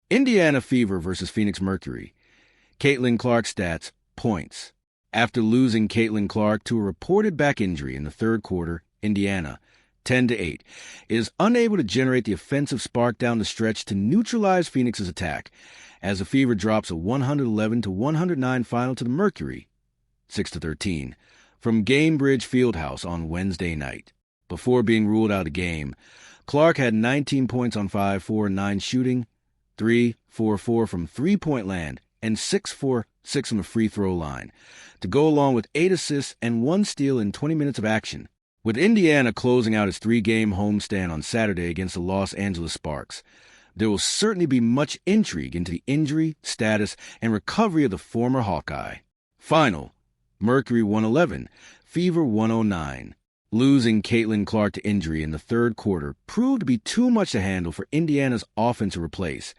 Indiana Fever versus Phoenix Mercury. Caitlin Clark stats, points. After losing Caitlin Clark to a reported back injury in the third quarter, Indiana, 10-8, is unable to generate the offensive spark down the stretch to neutralize Phoenix's attack, as the Fever drops a 111-109 final to the Mercury, 6-13, from Gainbridge Fieldhouse on Wednesday night. Before being ruled out of the game, Clark had 19 points on 5-4-9 shooting, 3-4-4 from three-point land, and 6-4-6 from the free throw line, to go along with 8 assists and 1 steal in 20 minutes of action. With Indiana closing out its 3-game homestand on Saturday against the Los Angeles Sparks, there will certainly be much intrigue into the injury, status, and recovery of the former Hawkeye. Final, Mercury 111, Fever 109. Losing Caitlin Clark to injury in the third quarter proved to be too much to handle for Indiana's offense to replace,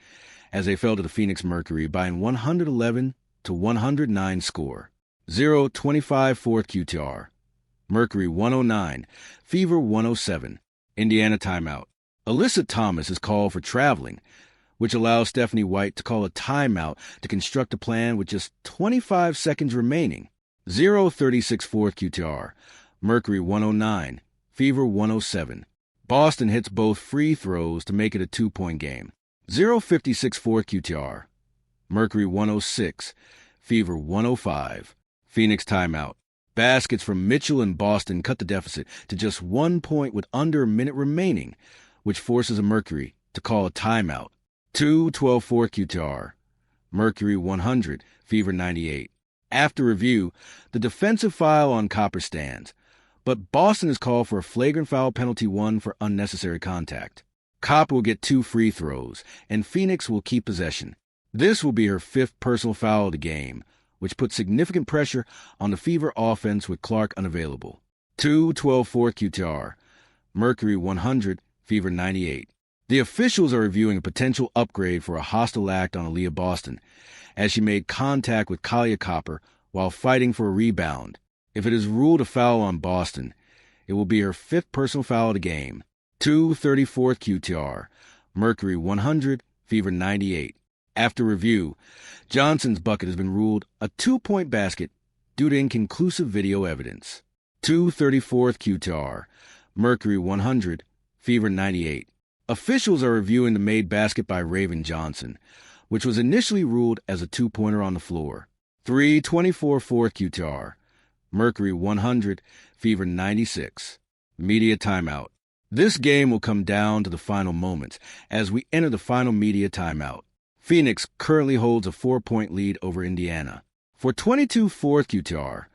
as they fell to the Phoenix Mercury by an 111-109 score. 0-25 fourth QTR. Mercury 109, Fever 107. Indiana timeout. Alyssa Thomas is called for traveling, which allows Stephanie White to call a timeout to construct a plan with just 25 seconds remaining. 0-36 fourth QTR. Mercury 109, Fever 107. Boston hits both free throws to make it a 2-point game. 0-56 fourth QTR. Mercury 106, Fever 105. Phoenix timeout. Baskets from Mitchell and Boston cut the deficit to just 1 point with under a minute remaining, which forces a Mercury to call a timeout. 2-12 fourth QTR. Mercury 100, Fever 98. After review, the defensive foul on Copper stands, but Boston is called for a flagrant foul penalty 1 for unnecessary contact. Copper will get 2 free throws, and Phoenix will keep possession. This will be her 5th personal foul of the game, which puts significant pressure on the Fever offense with Clark unavailable. 2-12 fourth QTR. Mercury 100, Fever 98. The officials are reviewing a potential upgrade for a hostile act on Aaliyah Boston, as she made contact with Kalia Copper while fighting for a rebound. If it is ruled a foul on Boston, it will be her 5th personal foul of the game. 2-34 QTR. Mercury 100, Fever 98. After review, Johnson's bucket has been ruled a 2-point basket due to inconclusive video evidence. 2-34 QTR. Mercury 100, Fever 98. Officials are reviewing the made basket by Raven Johnson, which was initially ruled as a 2-pointer on the floor. 3-24 fourth QTR. Mercury 100, Fever 96. Media timeout. This game will come down to the final moments as we enter the final media timeout. Phoenix currently holds a 4-point lead over Indiana. For 22 fourth QTR,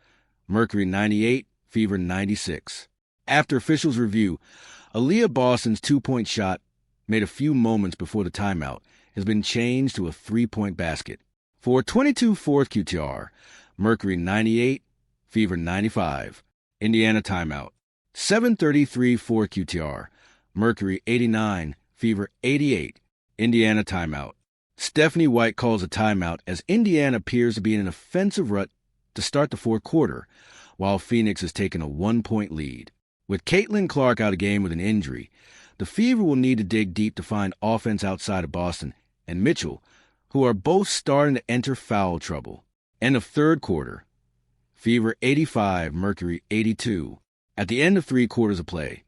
Mercury 98, Fever 96. After officials' review, Aaliyah Boston's 2-point shot, made a few moments before the timeout, has been changed to a 3-point basket. For 22 fourth QTR, Mercury 98, Fever 95. Indiana timeout. 7:33 fourth QTR. Mercury 89, Fever 88. Indiana timeout. Stephanie White calls a timeout as Indiana appears to be in an offensive rut to start the fourth quarter, while Phoenix has taken a 1-point lead. With Caitlin Clark out of game with an injury, the Fever will need to dig deep to find offense outside of Boston and Mitchell, who are both starting to enter foul trouble. End of third quarter. Fever 85, Mercury 82. At the end of 3 quarters of play,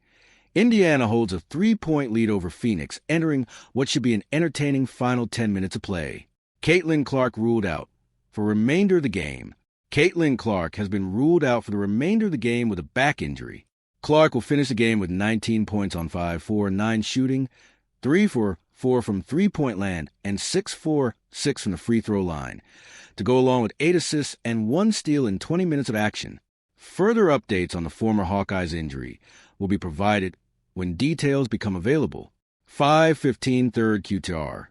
Indiana holds a 3-point lead over Phoenix, entering what should be an entertaining final 10 minutes of play. Caitlin Clark ruled out for remainder of the game. Caitlin Clark has been ruled out for the remainder of the game with a back injury. Clark will finish the game with 19 points on 5-4-9 shooting, 3-4 from three-point land, and 6-4-6 from the free throw line, to go along with 8 assists and 1 steal in 20 minutes of action. Further updates on the former Hawkeye's injury will be provided when details become available. 5:15 third QTR.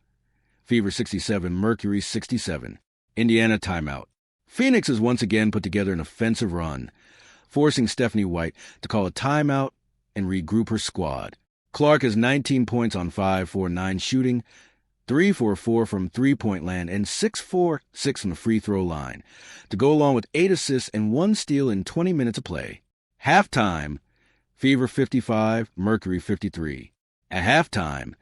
Fever 67, Mercury 67. Indiana timeout. Phoenix has once again put together an offensive run, forcing Stephanie White to call a timeout and regroup her squad. Clark has 19 points on 5-4-9 shooting, 3-4-4 from three-point land, and 6-4-6 from the free throw line, to go along with 8 assists and 1 steal in 20 minutes of play. Halftime, Fever 55, Mercury 53. At halftime,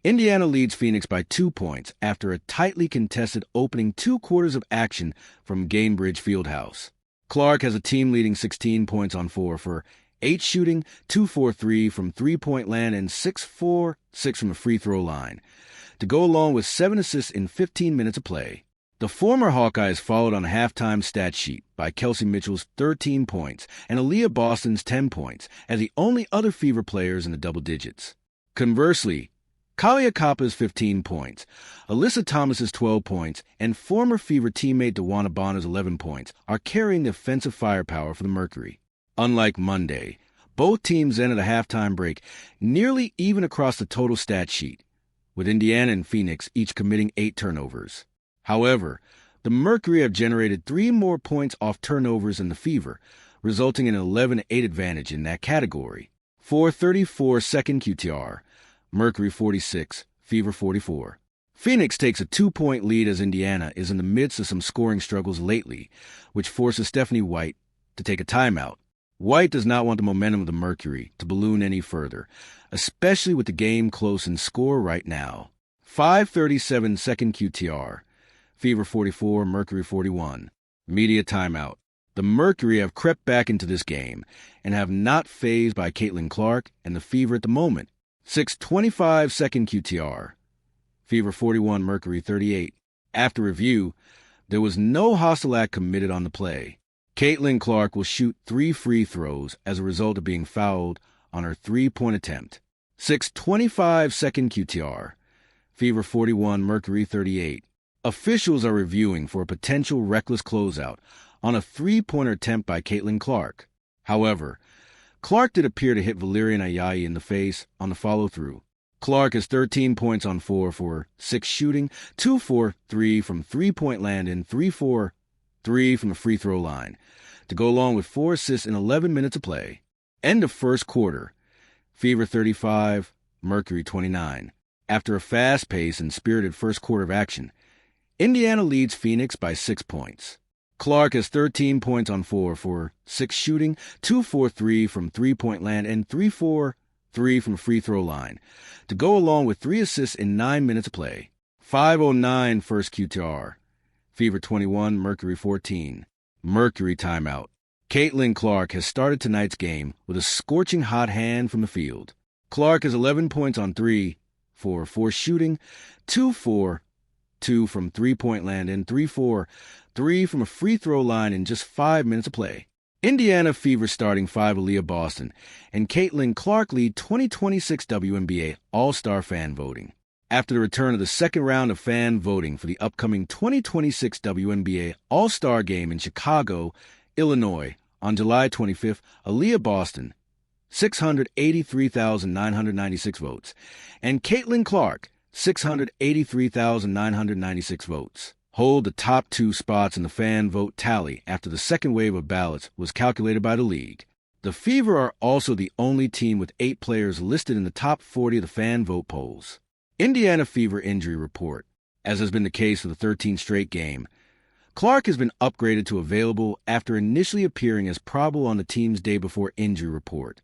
Indiana leads Phoenix by 2 points after a tightly contested opening 2 quarters of action from Gainbridge Fieldhouse. Clark has a team-leading 16 points on 4 for 8 shooting, 2-4-3 from three-point land, and 6-4-6 from the free throw line, to go along with 7 assists in 15 minutes of play. The former Hawkeye is followed on a halftime stat sheet by Kelsey Mitchell's 13 points and Aaliyah Boston's 10 points as the only other Fever players in the double digits. Conversely, Kalia Kappa's 15 points, Alyssa Thomas's 12 points, and former Fever teammate DeWanna Bonner's 11 points are carrying the offensive firepower for the Mercury. Unlike Monday, both teams ended a halftime break nearly even across the total stat sheet, with Indiana and Phoenix each committing 8 turnovers. However, the Mercury have generated 3 more points off turnovers than the Fever, resulting in an 11-8 advantage in that category. 4:34 second QTR, Mercury 46, Fever 44. Phoenix takes a 2-point lead as Indiana is in the midst of some scoring struggles lately, which forces Stephanie White to take a timeout. White does not want the momentum of the Mercury to balloon any further, especially with the game close in score right now. 5:37 second QTR, Fever 44, Mercury 41. Media timeout. The Mercury have crept back into this game and have not fazed by Caitlin Clark and the Fever at the moment. 6:25 second QTR, Fever 41, Mercury 38. After review, there was no hostile act committed on the play. Caitlin Clark will shoot 3 free throws as a result of being fouled on her 3-point attempt. 6:25 second QTR, Fever 41, Mercury 38. Officials are reviewing for a potential reckless closeout on a 3-pointer attempt by Caitlin Clark. However, Clark did appear to hit Valerian Ayayi in the face on the follow-through. Clark has 13 points on 4 for 6 shooting, 2-4-3 from three-point land, and 3-4-3 from the free throw line, to go along with 4 assists in 11 minutes of play. End of first quarter. Fever 35, Mercury 29. After a fast-paced and spirited first quarter of action, Indiana leads Phoenix by 6 points. Clark has 13 points on 4 for 6 shooting, 2-4-3 from three-point land, and 3-4-3 from the free throw line, to go along with 3 assists in 9 minutes of play. 5:09 first QTR, Fever 21, Mercury 14. Mercury timeout. Caitlin Clark has started tonight's game with a scorching hot hand from the field. Clark has 11 points on 3 for 4 shooting, 2-4-2 from three-point land, and 3-4-3 from a free throw line in just 5 minutes of play. Indiana Fever starting 5 Aaliyah Boston and Caitlin Clark lead 2026 WNBA All-Star fan voting. After the return of the second round of fan voting for the upcoming 2026 WNBA All-Star Game in Chicago, Illinois, on July 25th, Aaliyah Boston, 683,996 votes, and Caitlin Clark, 683,996 votes, hold the top 2 spots in the fan vote tally after the second wave of ballots was calculated by the league. The Fever are also the only team with 8 players listed in the top 40 of the fan vote polls. Indiana Fever injury report. As has been the case for the 13th straight game, Clark has been upgraded to available after initially appearing as probable on the team's day before injury report.